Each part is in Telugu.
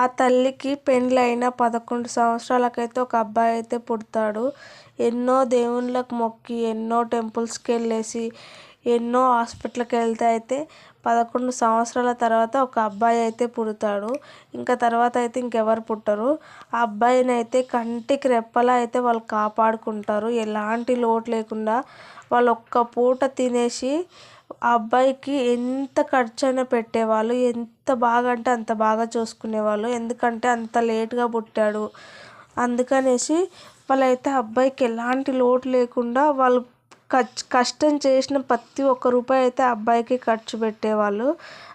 ఆ తల్లికి పెండ్లైన 11 సంవత్సరాలకైతే ఒక అబ్బాయి అయితే పుడతాడు. ఎన్నో దేవుళ్ళకి మొక్కి, ఎన్నో టెంపుల్స్‌కెళ్ళేసి, ఎన్నో హాస్పిటల్‌కెళ్తే అయితే 11 సంవత్సరాల తర్వాత ఒక అబ్బాయి అయితే పుడతాడు. ఇంకా తర్వాత అయితే ఇంకెవరు పుట్టరు. ఆ అబ్బాయినైతే కంటికి రెప్పలా అయితే వాళ్ళు కాపాడుకుంటారు. ఎలాంటి లోటు లేకుండా వాళ్ళు ఒక్క పూట తినేసి ఆ అబ్బాయికి ఎంత ఖర్చైనా పెట్టేవాళ్ళు. ఎంత బాగా అంటే అంత బాగా చూసుకునేవాళ్ళు. ఎందుకంటే అంత లేట్‌గా పుట్టాడు. అందుకనేసి వాళ్ళైతే ఆ అబ్బాయికి ఎలాంటి లోటు లేకుండా వాళ్ళు కష్టం చేసిన ప్రతి ఒక్క రూపాయి అయితే ఆ అబ్బాయికి ఖర్చు పెట్టేవాళ్ళు.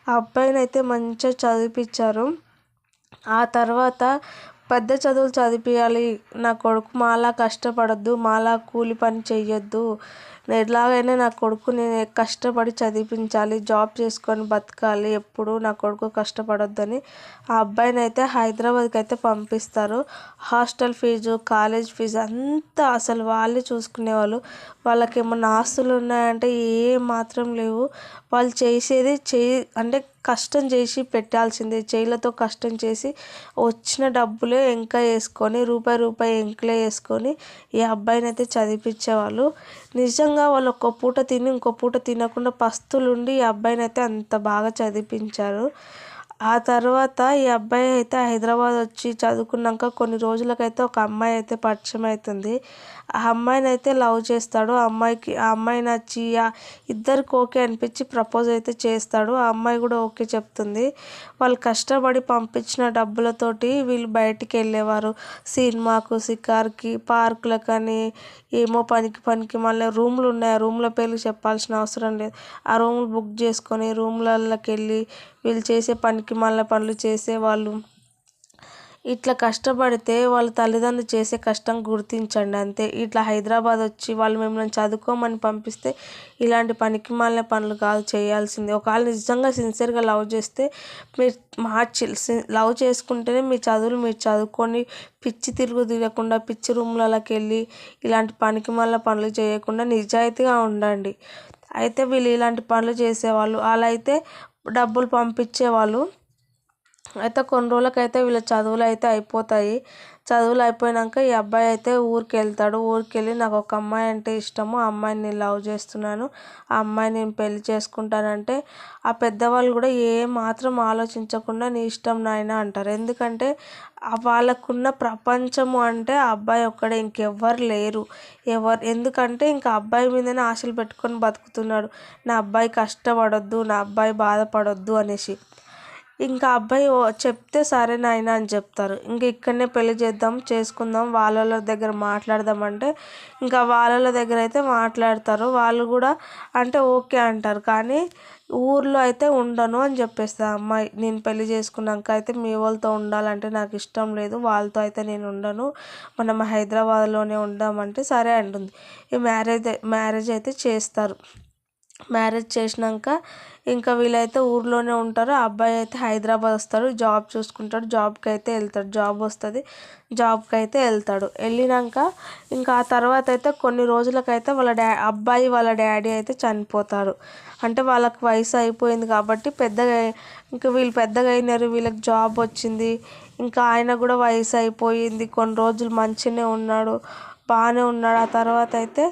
ఆ అబ్బాయినైతే మంచిగా చదివిపించారు. ఆ తర్వాత పెద్ద చదువులు చదివిపియాలి. నా కొడుకు మాలా కష్టపడొద్దు, మాలా కూలి పని చెయ్యొద్దు. ఎలాగైనా నా కొడుకుని కష్టపడి చదివించాలి, జాబ్ చేసుకొని బతకాలి, ఎప్పుడు నా కొడుకు కష్టపడొద్దని ఆ అబ్బాయినైతే హైదరాబాద్కి అయితే పంపిస్తారు. హాస్టల్ ఫీజు, కాలేజ్ ఫీజు అంతా అసలు వాళ్ళే చూసుకునేవాళ్ళు. వాళ్ళకేమన్నా ఆస్తులు ఉన్నాయంటే ఏం మాత్రం లేవు. వాళ్ళు చేసేది అంటే కష్టం చేసి పెట్టాల్సిందే. చేతులతో కష్టం చేసి వచ్చిన డబ్బులే ఎంక వేసుకొని రూపాయి ఎంకలో వేసుకొని ఈ అబ్బాయినైతే చదివిపించేవాళ్ళు. నిజంగా వాళ్ళు ఒక్క పూట తిని ఇంకో పూట తినకుండా పస్తులుండి ఈ అబ్బాయినైతే అంత బాగా చదివిపించారు. ఆ తర్వాత ఈ అబ్బాయి అయితే హైదరాబాద్ వచ్చి చదువుకున్నాక కొన్ని రోజులకైతే ఒక అమ్మాయి అయితే పరిచయం అవుతుంది. ఆ అమ్మాయిని అయితే లవ్ చేస్తాడు. ఆ అమ్మాయి నచ్చి ఇద్దరికి ఓకే అనిపించి ప్రపోజ్ అయితే చేస్తాడు. ఆ అమ్మాయి కూడా ఓకే చెప్తుంది. వాళ్ళు కష్టపడి పంపించిన డబ్బులతోటి వీళ్ళు బయటికి వెళ్ళేవారు. సినిమాకు, షికార్కి, పార్కులకని, ఏమో పనికి మళ్ళీ రూమ్లు ఉన్నాయి. ఆ రూమ్ల పేర్లు చెప్పాల్సిన అవసరం లేదు. ఆ రూమ్లు బుక్ చేసుకొని రూమ్లలోకి వెళ్ళి వీళ్ళు చేసే పనికి మళ్ళీ పనులు చేసేవాళ్ళు. ఇట్లా కష్టపడితే వాళ్ళ తల్లిదండ్రులు చేసే కష్టం గుర్తించండి అంతే. ఇట్లా హైదరాబాద్ వచ్చి వాళ్ళు మిమ్మల్ని చదువుకోమని పంపిస్తే ఇలాంటి పనికిమాలిన పనులు కాదు చేయాల్సింది. ఒకవేళ నిజంగా సిన్సియర్గా లవ్ చేస్తే మీరు లవ్ చేసుకుంటేనే మీ చదువులు మీరు చదువుకొని పిచ్చి తిరగకుండా పిచ్చి రూమ్లలోకి వెళ్ళి ఇలాంటి పనికిమాలిన పనులు చేయకుండా నిజాయితీగా ఉండండి. అయితే వీళ్ళు ఇలాంటి పనులు చేసేవాళ్ళు. అలా అయితే డబ్బులు పంపించేవాళ్ళు. అయితే కొన్ని రోజులకైతే వీళ్ళ చదువులు అయితే అయిపోతాయి. చదువులు అయిపోయాక ఈ అబ్బాయి అయితే ఊరికి వెళ్తాడు. ఊరికి వెళ్ళి నాకు ఒక అమ్మాయి అంటే ఇష్టము, ఆ అమ్మాయిని నేను లవ్ చేస్తున్నాను, ఆ అమ్మాయిని నేను పెళ్లి చేసుకుంటానంటే ఆ పెద్దవాళ్ళు కూడా మాత్రం ఆలోచించకుండా నీ ఇష్టం నాయనా అంటారు. ఎందుకంటే వాళ్ళకున్న ప్రపంచము అంటే ఆ అబ్బాయి ఒక్కడే, ఇంకెవ్వరు లేరు. ఎందుకంటే ఇంకా అబ్బాయి మీదనే ఆశలు పెట్టుకొని బతుకుతున్నాడు. నా అబ్బాయి కష్టపడొద్దు, నా అబ్బాయి బాధపడొద్దు అనేసి. ఇంకా అబ్బాయి చెప్తే సరే నాయనా అని చెప్తారు. ఇంక ఇక్కడనే పెళ్లి చేసుకుందాం వాళ్ళ దగ్గర మాట్లాడదామంటే ఇంకా వాళ్ళ దగ్గర అయితే మాట్లాడతారు. వాళ్ళు కూడా అంటే ఓకే అంటారు. కానీ ఊర్లో అయితే ఉండను అని చెప్పేస్తుంది ఆ అమ్మాయి. నేను పెళ్లి చేసుకున్నాక అయితే మీ వాళ్ళతో ఉండాలంటే నాకు ఇష్టం లేదు, వాళ్ళతో అయితే నేను ఉండను, మనం హైదరాబాద్లోనే ఉందామంటే సరే అంటుంది. ఈ మ్యారేజ్ అయితే చేస్తారు. మ్యారేజ్ చేసినాక ఇంకా వీళ్ళైతే ఊర్లోనే ఉంటారు. ఆ అబ్బాయి అయితే హైదరాబాద్ వస్తాడు, జాబ్ చూసుకుంటాడు, జాబ్కి అయితే వెళ్తాడు. జాబ్ వస్తుంది, జాబ్కి అయితే వెళ్తాడు. వెళ్ళినాక ఇంకా ఆ తర్వాత అయితే కొన్ని రోజులకైతే అబ్బాయి వాళ్ళ డాడీ అయితే చనిపోతారు. అంటే వాళ్ళకి వయసు అయిపోయింది కాబట్టి ఇంకా వీళ్ళు పెద్దగా అయినారు, వీళ్ళకి జాబ్ వచ్చింది. ఇంకా ఆయన కూడా వయసు అయిపోయింది. కొన్ని రోజులు మంచిగానే ఉన్నాడు, బాగానే ఉన్నాడు. ఆ తర్వాత అయితే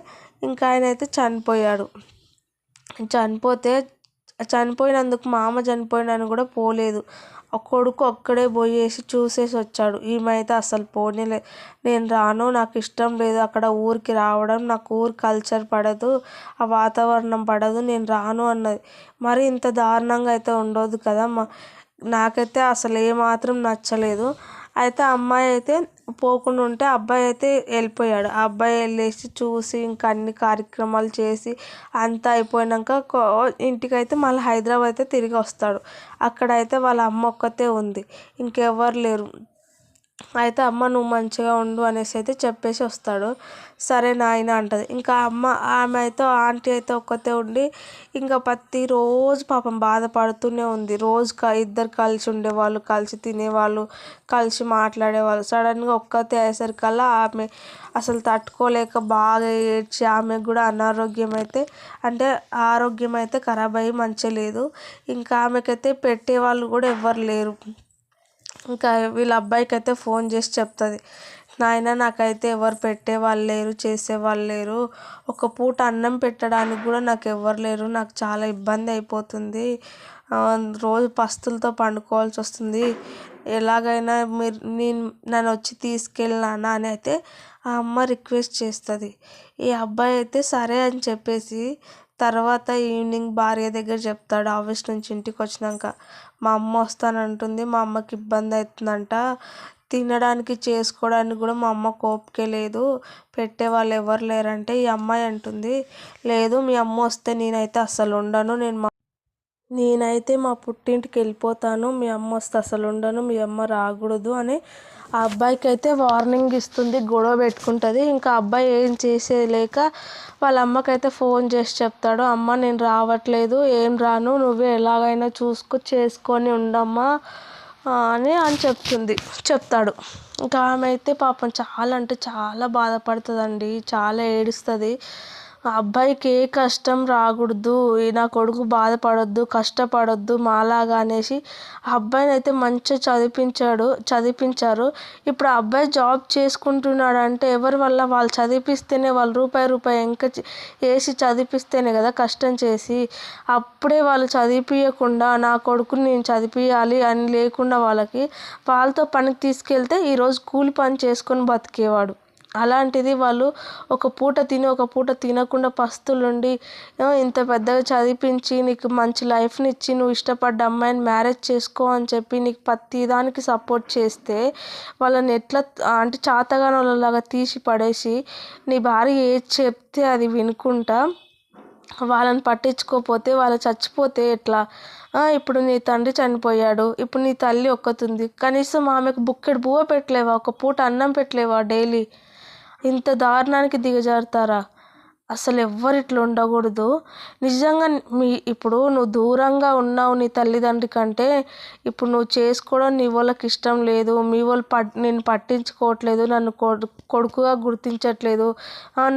ఇంకా ఆయన అయితే చనిపోయాడు. చనిపోయినందుకు మామ చనిపోయినని కూడా పోలేదు. ఆ కొడుకు ఒక్కడే పోయేసి చూసేసి వచ్చాడు. ఈమె అయితే అసలు పోనీలే, నేను రాను, నాకు ఇష్టం లేదు అక్కడ ఊరికి రావడం, నాకు ఊరి కల్చర్ పడదు, ఆ వాతావరణం పడదు, నేను రాను అన్నది. మరి ఇంత దారుణంగా అయితే ఉండదు కదా. నాకైతే అసలు ఏమాత్రం నచ్చలేదు. అయితే అమ్మాయి అయితే పోకుండా ఉంటే అబ్బాయి అయితే వెళ్ళిపోయాడు. ఆ అబ్బాయి వెళ్ళేసి చూసి ఇంకా అన్ని కార్యక్రమాలు చేసి అంతా అయిపోయాక ఇంటికైతే మళ్ళీ హైదరాబాద్ అయితే తిరిగి వస్తాడు. అక్కడైతే వాళ్ళ అమ్మ ఒక్కతే ఉంది, ఇంకెవ్వరు లేరు. అయితే అమ్మ నువ్వు మంచిగా ఉండు అనేసి అయితే చెప్పేసి వస్తాడు. సరే నాయన అంటది. ఇంకా ఆమె అయితే ఆంటీ అయితే ఒక్కతే ఉండి ఇంకా ప్రతిరోజు పాపం బాధపడుతూనే ఉంది. రోజు ఇద్దరు కలిసి ఉండేవాళ్ళు, కలిసి తినేవాళ్ళు, కలిసి మాట్లాడేవాళ్ళు. సడన్గా ఒక్కతే అయ్యేసరికల్లా ఆమె అసలు తట్టుకోలేక బాగా ఏడ్చి ఆమెకు కూడా అనారోగ్యం అయితే అంటే ఆరోగ్యం అయితే ఖరాబ్ అయ్యి మంచిగా లేదు. ఇంకా ఆమెకైతే పెట్టేవాళ్ళు కూడా ఎవ్వరు లేరు. ఇంకా వీళ్ళ అబ్బాయికి అయితే ఫోన్ చేసి చెప్తుంది, నాయన నాకైతే ఎవరు పెట్టేవాళ్ళు లేరు, చేసేవాళ్ళు లేరు, ఒక పూట అన్నం పెట్టడానికి కూడా నాకు ఎవరు లేరు, నాకు చాలా ఇబ్బంది అయిపోతుంది, రోజు పస్తులతో పండుకోవాల్సి వస్తుంది, ఎలాగైనా మీరు నన్ను వచ్చి తీసుకెళ్ళినానా అని అయితే ఆ అమ్మ రిక్వెస్ట్ చేస్తుంది. ఈ అబ్బాయి అయితే సరే అని చెప్పేసి తర్వాత ఈవినింగ్ భార్య దగ్గర చెప్తాడు, ఆఫీస్ నుంచి ఇంటికి వచ్చినాక, మా అమ్మ వస్తానంటుంది, మా అమ్మకి ఇబ్బంది అవుతుందంట, తినడానికి చేసుకోవడానికి కూడా మా అమ్మ కోపికే లేదు, పెట్టేవాళ్ళు ఎవరు లేరంటే ఈ అమ్మాయి అంటుంది, లేదు మీ అమ్మ వస్తే నేనైతే అస్సలు ఉండను, నేనైతే మా పుట్టింటికి వెళ్ళిపోతాను, మీ అమ్మ వస్తే అసలు ఉండను, మీ అమ్మ రాకూడదు అని ఆ అబ్బాయికి అయితే వార్నింగ్ ఇస్తుంది, గొడవ పెట్టుకుంటుంది. ఇంకా అబ్బాయి ఏం చేసేది లేక వాళ్ళ అమ్మకైతే ఫోన్ చేసి చెప్తాడు, అమ్మ నేను రావట్లేదు, ఏం రాను, నువ్వే ఎలాగైనా చేసుకొని ఉండమ్మా అని చెప్తాడు. ఇంకా ఆమె అయితే పాపం చాలా అంటే చాలా బాధపడుతుందండి, చాలా ఏడుస్తుంది. ఆ అబ్బాయికి ఏ కష్టం రాకూడదు, నా కొడుకు బాధపడొద్దు, కష్టపడొద్దు మాలాగా అనేసి ఆ అబ్బాయిని అయితే మంచిగా చదివించారు. ఇప్పుడు ఆ అబ్బాయి జాబ్ చేసుకుంటున్నాడు అంటే ఎవరి వల్ల, వాళ్ళు చదివిస్తేనే, వాళ్ళు రూపాయి వేసి చదివిస్తేనే కదా, కష్టం చేసి. అప్పుడే వాళ్ళు చదివించకుండా నా కొడుకుని నేను చదివించాలి అని లేకుండా వాళ్ళతో పనికి తీసుకెళ్తే ఈరోజు కూలి పని చేసుకొని బతికేవాడు. అలాంటిది వాళ్ళు ఒక పూట తిని ఒక పూట తినకుండా పస్తులుండి ఇంత పెద్దగా చదివించి నీకు మంచి లైఫ్ని ఇచ్చి నువ్వు ఇష్టపడ్డ అమ్మాయిని మ్యారేజ్ చేసుకో అని చెప్పి నీకు ప్రతి దానికి సపోర్ట్ చేస్తే వాళ్ళని ఎట్లా అంటే చాతగాని వాళ్ళలాగా తీసి పడేసి నీ భార్య ఏది చెప్తే అది వినుకుంటా వాళ్ళని పట్టించుకోకపోతే వాళ్ళు చచ్చిపోతే ఎట్లా? ఇప్పుడు నీ తండ్రి చనిపోయాడు, ఇప్పుడు నీ తల్లి ఒక్కతుంది, కనీసం ఆమెకు బుక్కెడు బువ్వ పెట్టలేవా, ఒక పూట అన్నం పెట్టలేవా డైలీ? ఇంత దారుణానికి దిగజారుతారా? అసలు ఎవ్వరు ఇట్లా ఉండకూడదు. నిజంగా ఇప్పుడు నువ్వు దూరంగా ఉన్నావు నీ తల్లిదండ్రి కంటే, ఇప్పుడు నువ్వు చేసుకోవడం నీ వాళ్ళకి ఇష్టం లేదు, మీ వాళ్ళు నేను పట్టించుకోవట్లేదు, నన్ను కొడుకుగా గుర్తించట్లేదు,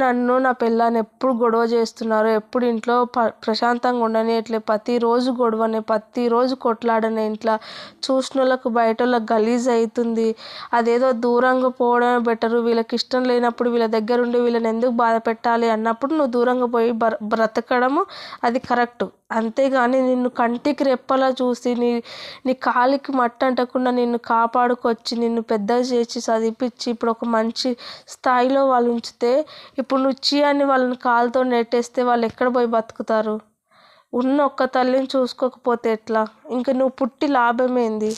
నన్ను నా పిల్లని ఎప్పుడు గొడవ చేస్తున్నారు, ఎప్పుడు ఇంట్లో ప్రశాంతంగా ఉండనియట్లేదు, ప్రతిరోజు గొడవనే, ప్రతిరోజు కొట్లాడనే, ఇంట్లో చూసిన వాళ్ళకు బయట వాళ్ళకి గలీజ్ అవుతుంది, అదేదో దూరంగా పోవడమే బెటరు, వీళ్ళకి ఇష్టం లేనప్పుడు వీళ్ళ దగ్గర ఉండి వీళ్ళని ఎందుకు బాధ పెట్టాలి అన్నప్పుడు నువ్వు దూరంగా పోయి బ్రతకడము అది కరెక్టు. అంతేగాని నిన్ను కంటికి రెప్పలా చూసి నీ కాలికి మట్టి అంటకుండా నిన్ను కాపాడుకొచ్చి నిన్ను పెద్దగా చేసి చదివించి ఇప్పుడు ఒక మంచి స్థాయిలో వాళ్ళు ఉంచితే, ఇప్పుడు నువ్వు అని వాళ్ళని కాలుతో నెట్టేస్తే వాళ్ళు ఎక్కడ పోయి బతుకుతారు? ఉన్న ఒక్క తల్లిని చూసుకోకపోతే ఎట్లా? ఇంకా నువ్వు పుట్టి లాభమేంది?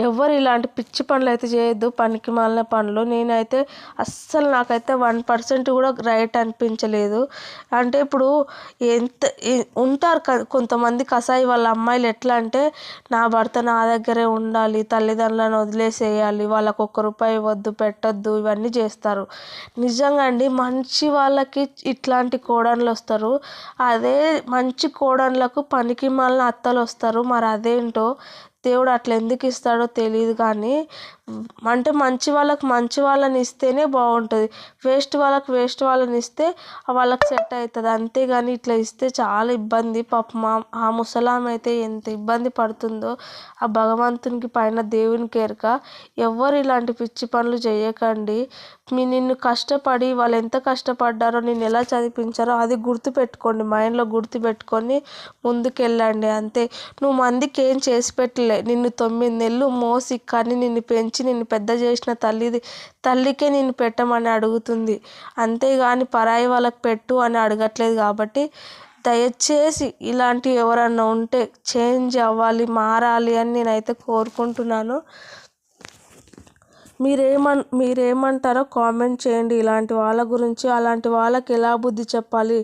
ఎవ్వరు ఇలాంటి పిచ్చి పనులు అయితే చేయొద్దు, పనికి మాలిన పనులు. నేనైతే అస్సలు నాకైతే 1% కూడా రైట్ అనిపించలేదు. అంటే ఇప్పుడు ఉంటారు కొంతమంది కసాయి వాళ్ళ అమ్మాయిలు ఎట్లా అంటే, నా భర్త నా దగ్గరే ఉండాలి, తల్లిదండ్రులను వదిలేసేయాలి, వాళ్ళకు ₹1 వద్దు పెట్టొద్దు, ఇవన్నీ చేస్తారు. నిజంగా అండి, మంచి వాళ్ళకి ఇట్లాంటి కోడన్లు వస్తారు, అదే మంచి కోడన్లకు పనికి మాలిన అత్తలు వస్తారు. మరి అదేంటో దేవుడు అట్లా ఎందుకు ఇస్తాడో తెలియదు కానీ, అంటే మంచి వాళ్ళని ఇస్తేనే బాగుంటుంది, వేస్ట్ వాళ్ళని ఇస్తే వాళ్ళకి సెట్ అవుతుంది. అంతేగాని ఇట్లా ఇస్తే చాలా ఇబ్బంది. పాపం ఆ ముసలామె అయితే ఎంత ఇబ్బంది పడుతుందో ఆ భగవంతునికి పైన దేవునికి ఎరుక. ఎవ్వరు ఇలాంటి పిచ్చి పనులు చేయకండి. నిన్ను కష్టపడి వాళ్ళు ఎంత కష్టపడ్డారో, నిన్ను ఎలా చదివించారో అది గుర్తుపెట్టుకోండి, మైండ్లో గుర్తుపెట్టుకొని ముందుకెళ్ళండి అంతే. నువ్వు మందికి ఏం చేసి పెట్టలే, నిన్ను 9 నెలలు మోసి కానీ నిన్ను పెంచి నిన్ను పెద్ద చేసిన తల్లికే నిన్ను పెట్టమని అడుగుతుంది, అంతేగాని పరాయి వాళ్ళకి పెట్టు అని అడగట్లేదు. కాబట్టి దయచేసి ఇలాంటి ఎవరన్నా ఉంటే చేంజ్ అవ్వాలి, మారాలి అని నేనైతే కోరుకుంటున్నాను. మీరేమంటారో కామెంట్ చేయండి. ఇలాంటి వాళ్ళ గురించి, అలాంటి వాళ్ళకి ఎలా బుద్ధి చెప్పాలి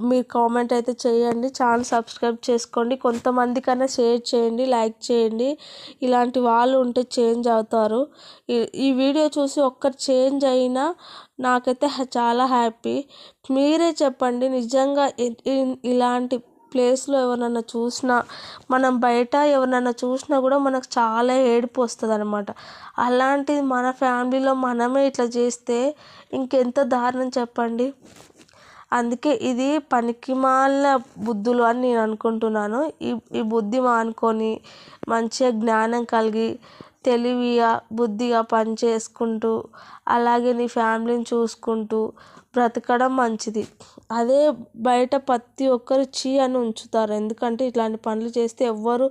మీరు కామెంట్ అయితే చేయండి. ఛానల్ సబ్స్క్రైబ్ చేసుకోండి, కొంతమందికైనా షేర్ చేయండి, లైక్ చేయండి. ఇలాంటి వాళ్ళు ఉంటే చేంజ్ అవుతారు. ఈ వీడియో చూసి ఒక్కరు చేంజ్ అయినా నాకైతే చాలా హ్యాపీ. మీరే చెప్పండి, నిజంగా ఇలాంటి ప్లేస్లో ఎవరినన్నా చూసినా, మనం బయట ఎవరినన్నా చూసినా కూడా మనకు చాలా ఏడుపు వస్తుంది అనమాట. అలాంటిది మన ఫ్యామిలీలో మనమే ఇట్లా చేస్తే ఇంకెంత దారుణం చెప్పండి. అందుకే ఇది పనికిమాలిన బుద్ధులు అని నేను అనుకుంటున్నాను. ఈ బుద్ధి మానుకొని మంచిగా జ్ఞానం కలిగి తెలివిగా బుద్ధిగా పని చేసుకుంటూ అలాగే నీ ఫ్యామిలీని చూసుకుంటూ బ్రతకడం మంచిది. అదే బయట ప్రతి ఒక్కరు ఛీ అని ఉంచుతారు. ఎందుకంటే ఇట్లాంటి పనులు చేస్తే ఎవ్వరు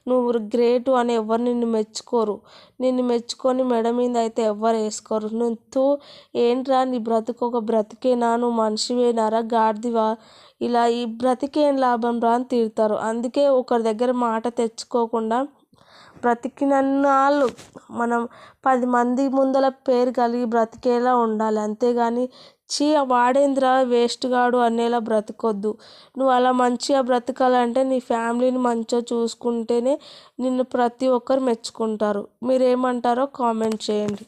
నువ్వు గ్రేటు అని ఎవ్వరు నిన్ను మెచ్చుకోరు. నిన్ను మెచ్చుకొని మెడ మీద అయితే ఎవ్వరు వేసుకోరు. నువ్వు ఏంట్రా నీ బ్రతుకు ఒక బ్రతికేనా, నువ్వు మనిషివేనారా గాడిదివా, ఇలా ఈ బ్రతికేం లాభం రా అని తిడతారు. అందుకే ఒకరి దగ్గర మాట తెచ్చుకోకుండా బ్రతికినన్నాళ్ళు మనం 10 మంది ముందర పేరు కలిగి బ్రతికేలా ఉండాలి. అంతేగాని ఛీ వాడేంద్రా వేస్ట్ గాడు అనేలా బ్రతకొద్దు. నువ్వు అలా మంచిగా బ్రతకాలంటే నీ ఫ్యామిలీని మంచిగా చూసుకుంటేనే నిన్ను ప్రతి ఒక్కరు మెచ్చుకుంటారు. మీరేమంటారో కామెంట్ చేయండి.